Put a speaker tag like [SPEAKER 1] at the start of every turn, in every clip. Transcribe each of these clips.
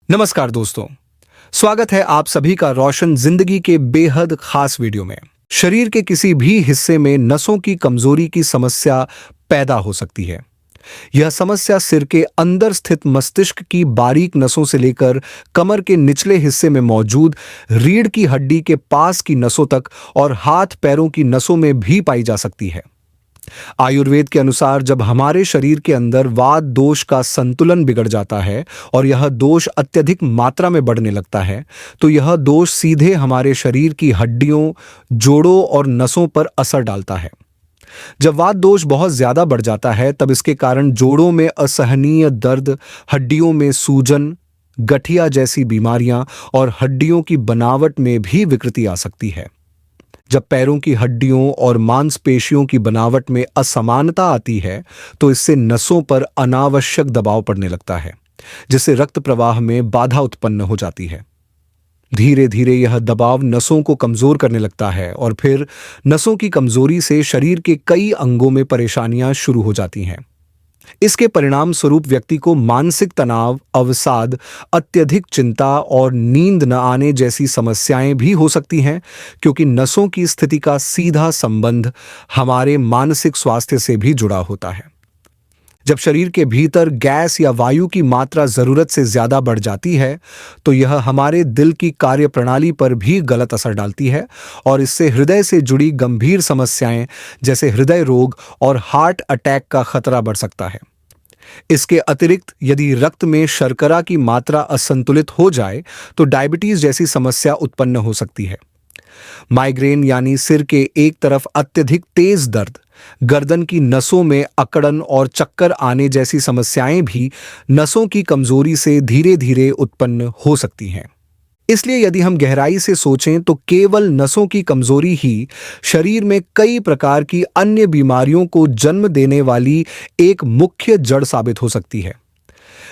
[SPEAKER 1] नमस्कार दोस्तों, स्वागत है आप सभी का रोशन जिंदगी के बेहद खास वीडियो में। शरीर के किसी भी हिस्से में नसों की कमजोरी की समस्या पैदा हो सकती है। यह समस्या सिर के अंदर स्थित मस्तिष्क की बारीक नसों से लेकर कमर के निचले हिस्से में मौजूद रीढ़ की हड्डी के पास की नसों तक और हाथ पैरों की नसों में भी पाई जा सकती है। आयुर्वेद के अनुसार जब हमारे शरीर के अंदर वात दोष का संतुलन बिगड़ जाता है और यह दोष अत्यधिक मात्रा में बढ़ने लगता है, तो यह दोष सीधे हमारे शरीर की हड्डियों, जोड़ों और नसों पर असर डालता है। जब वात दोष बहुत ज्यादा बढ़ जाता है, तब इसके कारण जोड़ों में असहनीय दर्द, हड्डियों में सूजन, गठिया जैसी बीमारियां और हड्डियों की बनावट में भी विकृति आ सकती है। जब पैरों की हड्डियों और मांसपेशियों की बनावट में असमानता आती है, तो इससे नसों पर अनावश्यक दबाव पड़ने लगता है, जिससे रक्त प्रवाह में बाधा उत्पन्न हो जाती है। धीरे धीरे यह दबाव नसों को कमजोर करने लगता है और फिर नसों की कमजोरी से शरीर के कई अंगों में परेशानियां शुरू हो जाती हैं। इसके परिणाम स्वरूप व्यक्ति को मानसिक तनाव, अवसाद, अत्यधिक चिंता और नींद न आने जैसी समस्याएं भी हो सकती हैं, क्योंकि नसों की स्थिति का सीधा संबंध हमारे मानसिक स्वास्थ्य से भी जुड़ा होता है। जब शरीर के भीतर गैस या वायु की मात्रा जरूरत से ज्यादा बढ़ जाती है, तो यह हमारे दिल की कार्यप्रणाली पर भी गलत असर डालती है और इससे हृदय से जुड़ी गंभीर समस्याएं जैसे हृदय रोग और हार्ट अटैक का खतरा बढ़ सकता है। इसके अतिरिक्त यदि रक्त में शर्करा की मात्रा असंतुलित हो जाए, तो डायबिटीज जैसी समस्या उत्पन्न हो सकती है। माइग्रेन यानी सिर के एक तरफ अत्यधिक तेज दर्द, गर्दन की नसों में अकड़न और चक्कर आने जैसी समस्याएं भी नसों की कमजोरी से धीरे धीरे उत्पन्न हो सकती हैं। इसलिए यदि हम गहराई से सोचें, तो केवल नसों की कमजोरी ही शरीर में कई प्रकार की अन्य बीमारियों को जन्म देने वाली एक मुख्य जड़ साबित हो सकती है।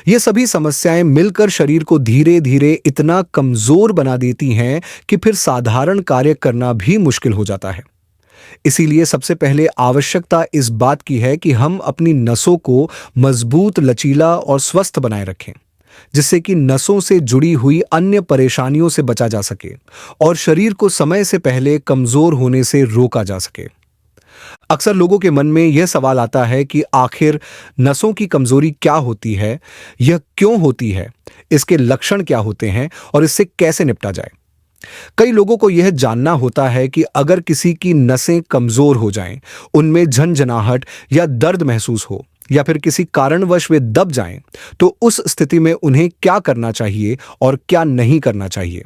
[SPEAKER 1] ये सभी समस्याएं मिलकर शरीर को धीरे धीरे इतना कमजोर बना देती हैं कि फिर साधारण कार्य करना भी मुश्किल हो जाता है। इसीलिए सबसे पहले आवश्यकता इस बात की है कि हम अपनी नसों को मजबूत, लचीला और स्वस्थ बनाए रखें, जिससे कि नसों से जुड़ी हुई अन्य परेशानियों से बचा जा सके और शरीर को समय से पहले कमजोर होने से रोका जा सके। अक्सर लोगों के मन में यह सवाल आता है कि आखिर नसों की कमजोरी क्या होती है, यह क्यों होती है, इसके लक्षण क्या होते हैं और इससे कैसे निपटा जाए। कई लोगों को यह जानना होता है कि अगर किसी की नसें कमजोर हो जाएं, उनमें झनझनाहट या दर्द महसूस हो या फिर किसी कारणवश वे दब जाएं, तो उस स्थिति में उन्हें क्या करना चाहिए और क्या नहीं करना चाहिए।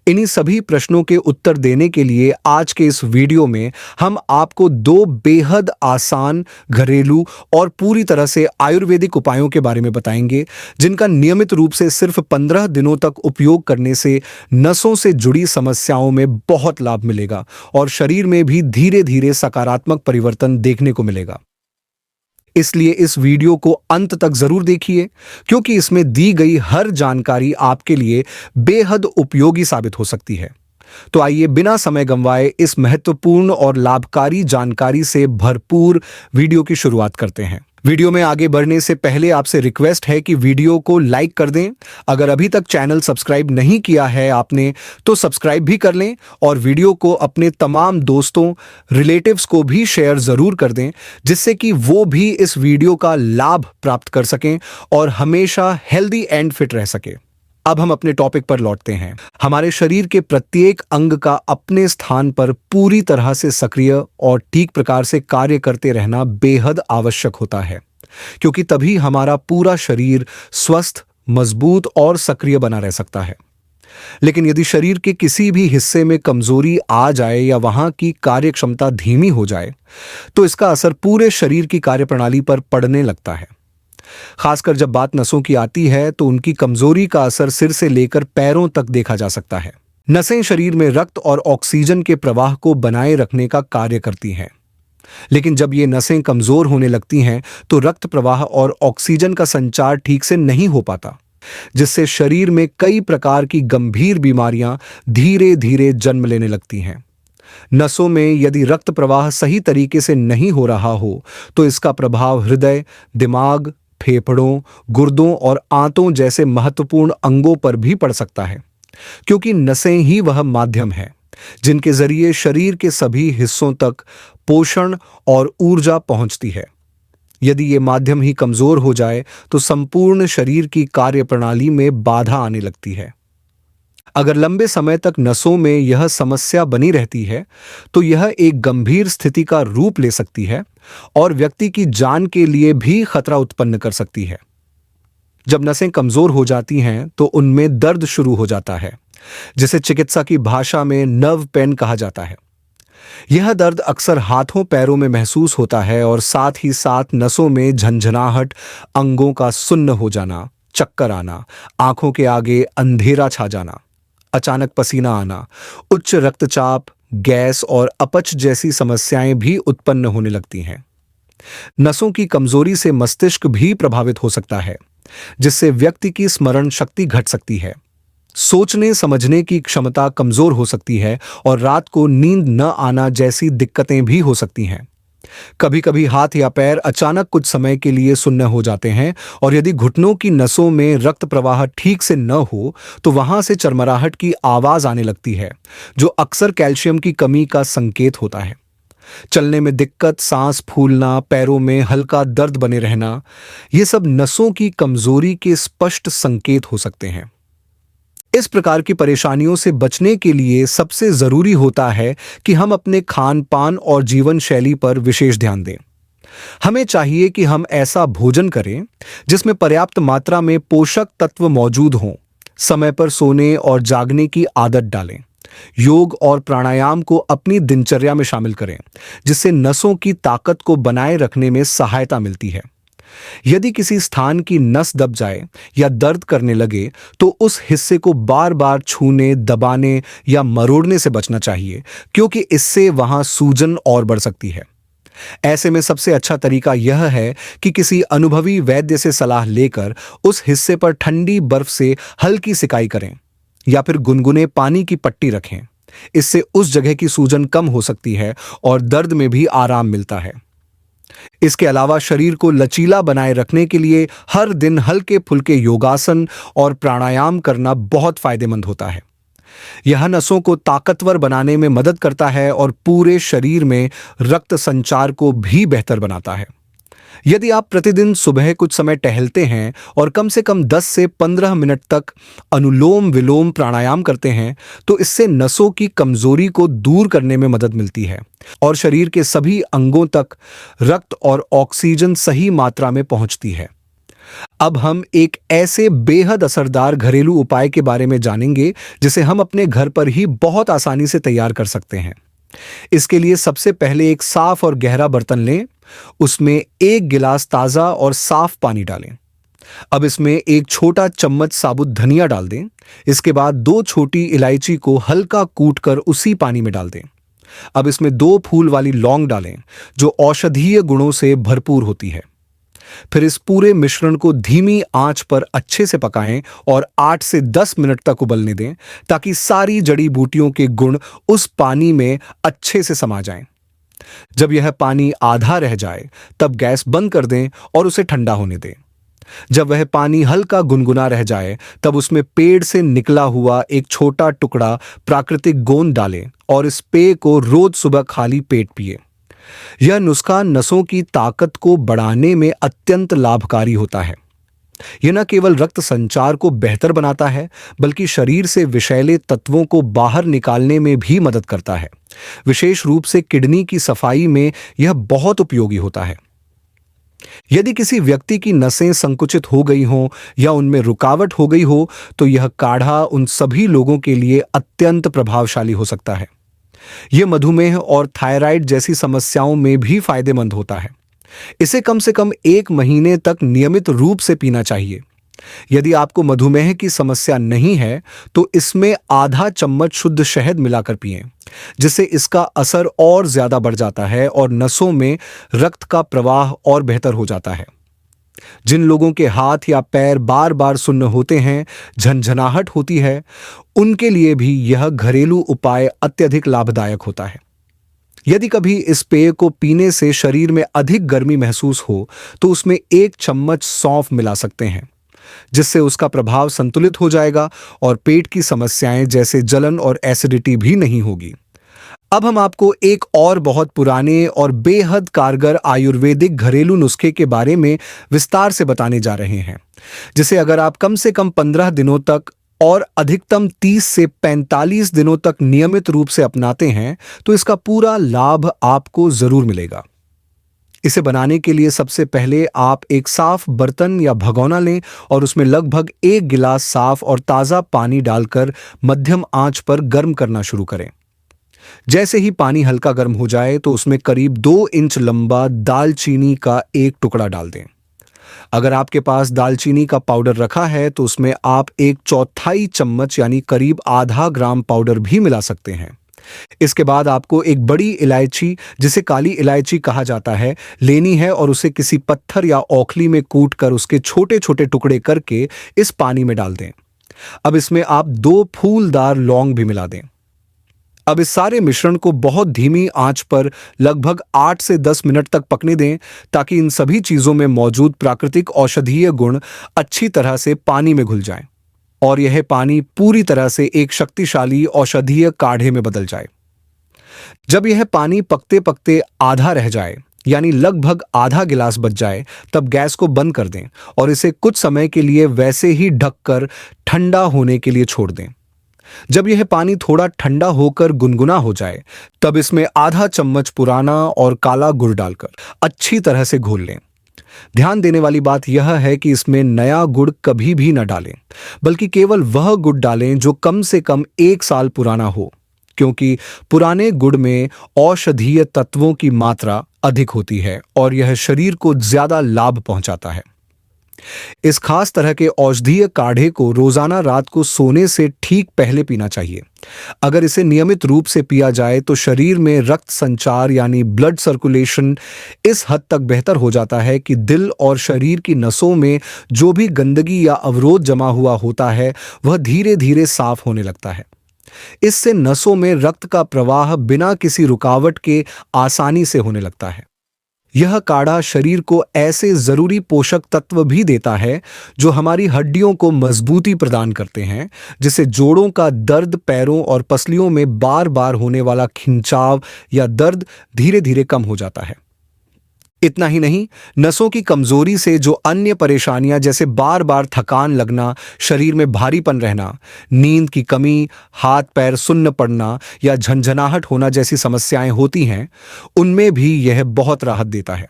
[SPEAKER 1] इन्हीं सभी प्रश्नों के उत्तर देने के लिए आज के इस वीडियो में हम आपको दो बेहद आसान, घरेलू और पूरी तरह से आयुर्वेदिक उपायों के बारे में बताएंगे, जिनका नियमित रूप से सिर्फ 15 दिनों तक उपयोग करने से नसों से जुड़ी समस्याओं में बहुत लाभ मिलेगा और शरीर में भी धीरे धीरे सकारात्मक परिवर्तन देखने को मिलेगा। इसलिए इस वीडियो को अंत तक जरूर देखिए, क्योंकि इसमें दी गई हर जानकारी आपके लिए बेहद उपयोगी साबित हो सकती है। तो आइए बिना समय गंवाए इस महत्वपूर्ण और लाभकारी जानकारी से भरपूर वीडियो की शुरुआत करते हैं। वीडियो में आगे बढ़ने से पहले आपसे रिक्वेस्ट है कि वीडियो को लाइक कर दें। अगर अभी तक चैनल सब्सक्राइब नहीं किया है आपने, तो सब्सक्राइब भी कर लें और वीडियो को अपने तमाम दोस्तों, रिलेटिव्स को भी शेयर जरूर कर दें, जिससे कि वो भी इस वीडियो का लाभ प्राप्त कर सकें और हमेशा हेल्दी एंड फिट रह सके। अब हम अपने टॉपिक पर लौटते हैं। हमारे शरीर के प्रत्येक अंग का अपने स्थान पर पूरी तरह से सक्रिय और ठीक प्रकार से कार्य करते रहना बेहद आवश्यक होता है, क्योंकि तभी हमारा पूरा शरीर स्वस्थ, मजबूत और सक्रिय बना रह सकता है। लेकिन यदि शरीर के किसी भी हिस्से में कमजोरी आ जाए या वहां की कार्य क्षमता धीमी हो जाए, तो इसका असर पूरे शरीर की कार्यप्रणाली पर पड़ने लगता है। खासकर जब बात नसों की आती है, तो उनकी कमजोरी का असर सिर से लेकर पैरों तक देखा जा सकता है। नसें शरीर में रक्त और ऑक्सीजन के प्रवाह को बनाए रखने का कार्य करती हैं, लेकिन जब ये नसें कमजोर होने लगती हैं, तो रक्त प्रवाह और ऑक्सीजन का संचार ठीक से नहीं हो पाता, जिससे शरीर में कई प्रकार की गंभीर बीमारियां धीरे धीरे जन्म लेने लगती हैं। नसों में यदि रक्त प्रवाह सही तरीके से नहीं हो रहा हो, तो इसका प्रभाव हृदय, दिमाग, फेफड़ों, गुर्दों और आंतों जैसे महत्वपूर्ण अंगों पर भी पड़ सकता है, क्योंकि नसें ही वह माध्यम है जिनके जरिए शरीर के सभी हिस्सों तक पोषण और ऊर्जा पहुंचती है। यदि ये माध्यम ही कमजोर हो जाए तो संपूर्ण शरीर की कार्यप्रणाली में बाधा आने लगती है। अगर लंबे समय तक नसों में यह समस्या बनी रहती है तो यह एक गंभीर स्थिति का रूप ले सकती है और व्यक्ति की जान के लिए भी खतरा उत्पन्न कर सकती है। जब नसें कमजोर हो जाती हैं तो उनमें दर्द शुरू हो जाता है, जिसे चिकित्सा की भाषा में नर्व पेन कहा जाता है। यह दर्द अक्सर हाथों पैरों में महसूस होता है और साथ ही साथ नसों में झंझनाहट, अंगों का सुन्न हो जाना, चक्कर आना, आंखों के आगे अंधेरा छा जाना, अचानक पसीना आना, उच्च रक्तचाप, गैस और अपच जैसी समस्याएं भी उत्पन्न होने लगती हैं। नसों की कमजोरी से मस्तिष्क भी प्रभावित हो सकता है, जिससे व्यक्ति की स्मरण शक्ति घट सकती है, सोचने समझने की क्षमता कमजोर हो सकती है और रात को नींद न आना जैसी दिक्कतें भी हो सकती हैं। कभी कभी हाथ या पैर अचानक कुछ समय के लिए सुन्न हो जाते हैं और यदि घुटनों की नसों में रक्त प्रवाह ठीक से न हो तो वहां से चरमराहट की आवाज आने लगती है, जो अक्सर कैल्शियम की कमी का संकेत होता है। चलने में दिक्कत, सांस फूलना, पैरों में हल्का दर्द बने रहना, ये सब नसों की कमजोरी के स्पष्ट संकेत हो सकते हैं। इस प्रकार की परेशानियों से बचने के लिए सबसे जरूरी होता है कि हम अपने खान पान और जीवन शैली पर विशेष ध्यान दें। हमें चाहिए कि हम ऐसा भोजन करें जिसमें पर्याप्त मात्रा में पोषक तत्व मौजूद हों, समय पर सोने और जागने की आदत डालें, योग और प्राणायाम को अपनी दिनचर्या में शामिल करें, जिससे नसों की ताकत को बनाए रखने में सहायता मिलती है। यदि किसी स्थान की नस दब जाए या दर्द करने लगे तो उस हिस्से को बार बार छूने, दबाने या मरोड़ने से बचना चाहिए, क्योंकि इससे वहां सूजन और बढ़ सकती है। ऐसे में सबसे अच्छा तरीका यह है कि किसी अनुभवी वैद्य से सलाह लेकर उस हिस्से पर ठंडी बर्फ से हल्की सिकाई करें या फिर गुनगुने पानी की पट्टी रखें। इससे उस जगह की सूजन कम हो सकती है और दर्द में भी आराम मिलता है। इसके अलावा शरीर को लचीला बनाए रखने के लिए हर दिन हल्के फुल्के योगासन और प्राणायाम करना बहुत फायदेमंद होता है। यह नसों को ताकतवर बनाने में मदद करता है और पूरे शरीर में रक्त संचार को भी बेहतर बनाता है। यदि आप प्रतिदिन सुबह कुछ समय टहलते हैं और कम से कम 10 से 15 मिनट तक अनुलोम विलोम प्राणायाम करते हैं तो इससे नसों की कमजोरी को दूर करने में मदद मिलती है और शरीर के सभी अंगों तक रक्त और ऑक्सीजन सही मात्रा में पहुंचती है। अब हम एक ऐसे बेहद असरदार घरेलू उपाय के बारे में जानेंगे जिसे हम अपने घर पर ही बहुत आसानी से तैयार कर सकते हैं। इसके लिए सबसे पहले एक साफ और गहरा बर्तन लें, उसमें 1 गिलास ताजा और साफ पानी डालें। अब इसमें 1 छोटा चम्मच साबुत धनिया डाल दें। इसके बाद 2 छोटी इलायची को हल्का कूटकर उसी पानी में डाल दें। अब इसमें 2 फूल वाली लौंग डालें, जो औषधीय गुणों से भरपूर होती है। फिर इस पूरे मिश्रण को धीमी आंच पर अच्छे से पकाएं और 8 से 10 मिनट तक उबलने दें, ताकि सारी जड़ी बूटियों के गुण उस पानी में अच्छे से समा जाएं। जब यह पानी आधा रह जाए तब गैस बंद कर दें और उसे ठंडा होने दें। जब वह पानी हल्का गुनगुना रह जाए तब उसमें पेड़ से निकला हुआ एक छोटा टुकड़ा प्राकृतिक गोंद डालें और इस पेय को रोज सुबह खाली पेट पिए। यह नुस्खा नसों की ताकत को बढ़ाने में अत्यंत लाभकारी होता है। यह न केवल रक्त संचार को बेहतर बनाता है, बल्कि शरीर से विषैले तत्वों को बाहर निकालने में भी मदद करता है। विशेष रूप से किडनी की सफाई में यह बहुत उपयोगी होता है। यदि किसी व्यक्ति की नसें संकुचित हो गई हों या उनमें रुकावट हो गई हो तो यह काढ़ा उन सभी लोगों के लिए अत्यंत प्रभावशाली हो सकता है। यह मधुमेह और थायराइड जैसी समस्याओं में भी फायदेमंद होता है। इसे कम से कम 1 महीने तक नियमित रूप से पीना चाहिए। यदि आपको मधुमेह की समस्या नहीं है तो इसमें आधा चम्मच शुद्ध शहद मिलाकर पिएं, जिससे इसका असर और ज्यादा बढ़ जाता है और नसों में रक्त का प्रवाह और बेहतर हो जाता है। जिन लोगों के हाथ या पैर बार बार सुन्न होते हैं, झंझनाहट होती है, उनके लिए भी यह घरेलू उपाय अत्यधिक लाभदायक होता है। यदि कभी इस पेय को पीने से शरीर में अधिक गर्मी महसूस हो तो उसमें 1 चम्मच सौंफ मिला सकते हैं, जिससे उसका प्रभाव संतुलित हो जाएगा और पेट की समस्याएं जैसे जलन और एसिडिटी भी नहीं होगी। अब हम आपको एक और बहुत पुराने और बेहद कारगर आयुर्वेदिक घरेलू नुस्खे के बारे में विस्तार से बताने जा रहे हैं, जिसे अगर आप कम से कम 15 दिनों तक और अधिकतम 30 से 45 दिनों तक नियमित रूप से अपनाते हैं तो इसका पूरा लाभ आपको जरूर मिलेगा। इसे बनाने के लिए सबसे पहले आप एक साफ बर्तन या भगोना लें और उसमें लगभग 1 गिलास साफ और ताज़ा पानी डालकर मध्यम आंच पर गर्म करना शुरू करें। जैसे ही पानी हल्का गर्म हो जाए तो उसमें करीब 2 इंच लंबा दालचीनी का एक टुकड़ा डाल दें। अगर आपके पास दालचीनी का पाउडर रखा है तो उसमें आप 1/4 चम्मच यानी करीब आधा ग्राम पाउडर भी मिला सकते हैं। इसके बाद आपको एक बड़ी इलायची, जिसे काली इलायची कहा जाता है, लेनी है और उसे किसी पत्थर या औखली में कूट कर उसके छोटे छोटे टुकड़े करके इस पानी में डाल दें। अब इसमें आप 2 फूलदार लौंग भी मिला दें। अब इस सारे मिश्रण को बहुत धीमी आंच पर लगभग 8 से 10 मिनट तक पकने दें, ताकि इन सभी चीजों में मौजूद प्राकृतिक औषधीय गुण अच्छी तरह से पानी में घुल जाएं और यह पानी पूरी तरह से एक शक्तिशाली औषधीय काढ़े में बदल जाए। जब यह पानी पकते पकते आधा रह जाए यानी लगभग आधा गिलास बच जाए, तब गैस को बंद कर दें और इसे कुछ समय के लिए वैसे ही ढककर ठंडा होने के लिए छोड़ दें। जब यह पानी थोड़ा ठंडा होकर गुनगुना हो जाए, तब इसमें आधा चम्मच पुराना और काला गुड़ डालकर अच्छी तरह से घोल लें। ध्यान देने वाली बात यह है कि इसमें नया गुड़ कभी भी न डालें, बल्कि केवल वह गुड़ डालें जो कम से कम 1 साल पुराना हो, क्योंकि पुराने गुड़ में औषधीय तत्वों की मात्रा अधिक होती है और यह शरीर को ज्यादा लाभ पहुंचाता है। इस खास तरह के औषधीय काढ़े को रोजाना रात को सोने से ठीक पहले पीना चाहिए। अगर इसे नियमित रूप से पिया जाए तो शरीर में रक्त संचार यानी ब्लड सर्कुलेशन इस हद तक बेहतर हो जाता है कि दिल और शरीर की नसों में जो भी गंदगी या अवरोध जमा हुआ होता है वह धीरे धीरे साफ होने लगता है। इससे नसों में रक्त का प्रवाह बिना किसी रुकावट के आसानी से होने लगता है। यह काढ़ा शरीर को ऐसे जरूरी पोषक तत्व भी देता है जो हमारी हड्डियों को मजबूती प्रदान करते हैं, जिससे जोड़ों का दर्द, पैरों और पसलियों में बार बार होने वाला खिंचाव या दर्द धीरे धीरे कम हो जाता है। इतना ही नहीं, नसों की कमजोरी से जो अन्य परेशानियां जैसे बार बार थकान लगना, शरीर में भारीपन रहना, नींद की कमी, हाथ पैर सुन्न पड़ना या झंझनाहट होना जैसी समस्याएं होती हैं, उनमें भी यह बहुत राहत देता है।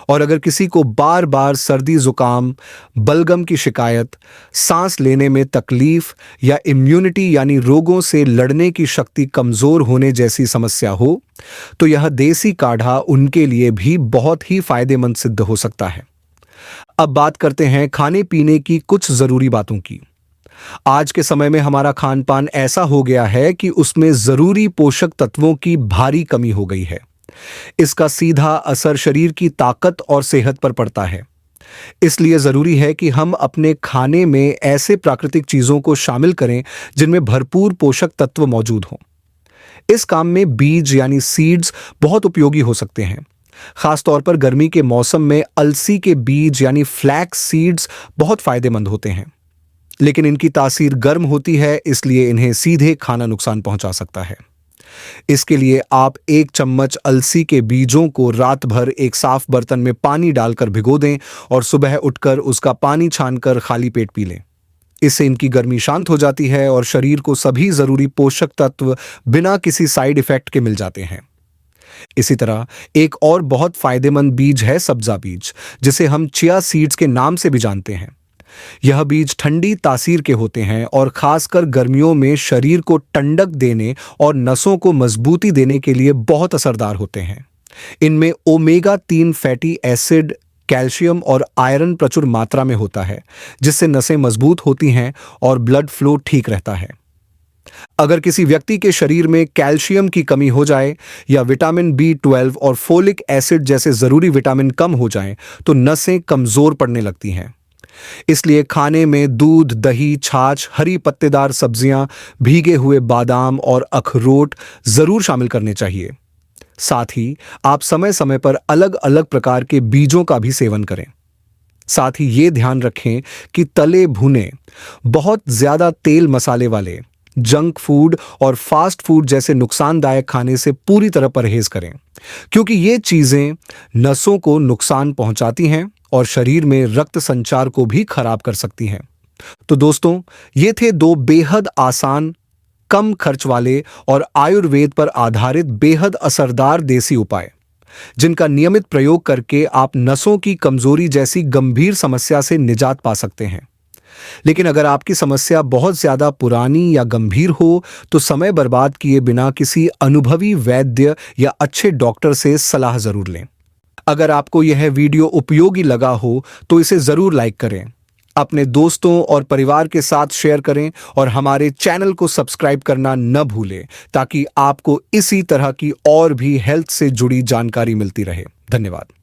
[SPEAKER 1] और अगर किसी को बार बार सर्दी जुकाम, बलगम की शिकायत, सांस लेने में तकलीफ या इम्यूनिटी यानी रोगों से लड़ने की शक्ति कमजोर होने जैसी समस्या हो, तो यह देसी काढ़ा उनके लिए भी बहुत ही फायदेमंद सिद्ध हो सकता है। अब बात करते हैं खाने पीने की कुछ जरूरी बातों की। आज के समय में हमारा खान पान ऐसा हो गया है कि उसमें जरूरी पोषक तत्वों की भारी कमी हो गई है। इसका सीधा असर शरीर की ताकत और सेहत पर पड़ता है। इसलिए जरूरी है कि हम अपने खाने में ऐसे प्राकृतिक चीजों को शामिल करें जिनमें भरपूर पोषक तत्व मौजूद हों। इस काम में बीज यानी सीड्स बहुत उपयोगी हो सकते हैं। खासतौर पर गर्मी के मौसम में अलसी के बीज यानी फ्लैक्स सीड्स बहुत फायदेमंद होते हैं, लेकिन इनकी तासीर गर्म होती है, इसलिए इन्हें सीधे खाना नुकसान पहुंचा सकता है। इसके लिए आप 1 चम्मच अलसी के बीजों को रात भर एक साफ बर्तन में पानी डालकर भिगो दें और सुबह उठकर उसका पानी छानकर खाली पेट पी लें। इससे इनकी गर्मी शांत हो जाती है और शरीर को सभी जरूरी पोषक तत्व बिना किसी साइड इफेक्ट के मिल जाते हैं। इसी तरह एक और बहुत फायदेमंद बीज है सब्जा बीज, जिसे हम चिया सीड्स के नाम से भी जानते हैं। यह बीज ठंडी तासीर के होते हैं और खासकर गर्मियों में शरीर को ठंडक देने और नसों को मजबूती देने के लिए बहुत असरदार होते हैं। इनमें ओमेगा 3 फैटी एसिड, कैल्शियम और आयरन प्रचुर मात्रा में होता है, जिससे नसें मजबूत होती हैं और ब्लड फ्लो ठीक रहता है। अगर किसी व्यक्ति के शरीर में कैल्शियम की कमी हो जाए या विटामिन B12 और फोलिक एसिड जैसे जरूरी विटामिन कम हो जाएं, तो नसें कमजोर पड़ने लगती हैं। इसलिए खाने में दूध, दही, छाछ, हरी पत्तेदार सब्जियां, भीगे हुए बादाम और अखरोट जरूर शामिल करने चाहिए। साथ ही आप समय समय पर अलग अलग प्रकार के बीजों का भी सेवन करें। साथ ही ये ध्यान रखें कि तले भुने, बहुत ज्यादा तेल मसाले वाले, जंक फूड और फास्ट फूड जैसे नुकसानदायक खाने से पूरी तरह परहेज करें, क्योंकि ये चीजें नसों को नुकसान पहुंचाती हैं और शरीर में रक्त संचार को भी खराब कर सकती हैं। तो दोस्तों, ये थे दो बेहद आसान, कम खर्च वाले और आयुर्वेद पर आधारित बेहद असरदार देसी उपाय, जिनका नियमित प्रयोग करके आप नसों की कमजोरी जैसी गंभीर समस्या से निजात पा सकते हैं। लेकिन अगर आपकी समस्या बहुत ज्यादा पुरानी या गंभीर हो, तो समय बर्बाद किए बिना किसी अनुभवी वैद्य या अच्छे डॉक्टर से सलाह जरूर लें। अगर आपको यह वीडियो उपयोगी लगा हो तो इसे जरूर लाइक करें, अपने दोस्तों और परिवार के साथ शेयर करें और हमारे चैनल को सब्सक्राइब करना न भूलें, ताकि आपको इसी तरह की और भी हेल्थ से जुड़ी जानकारी मिलती रहे। धन्यवाद।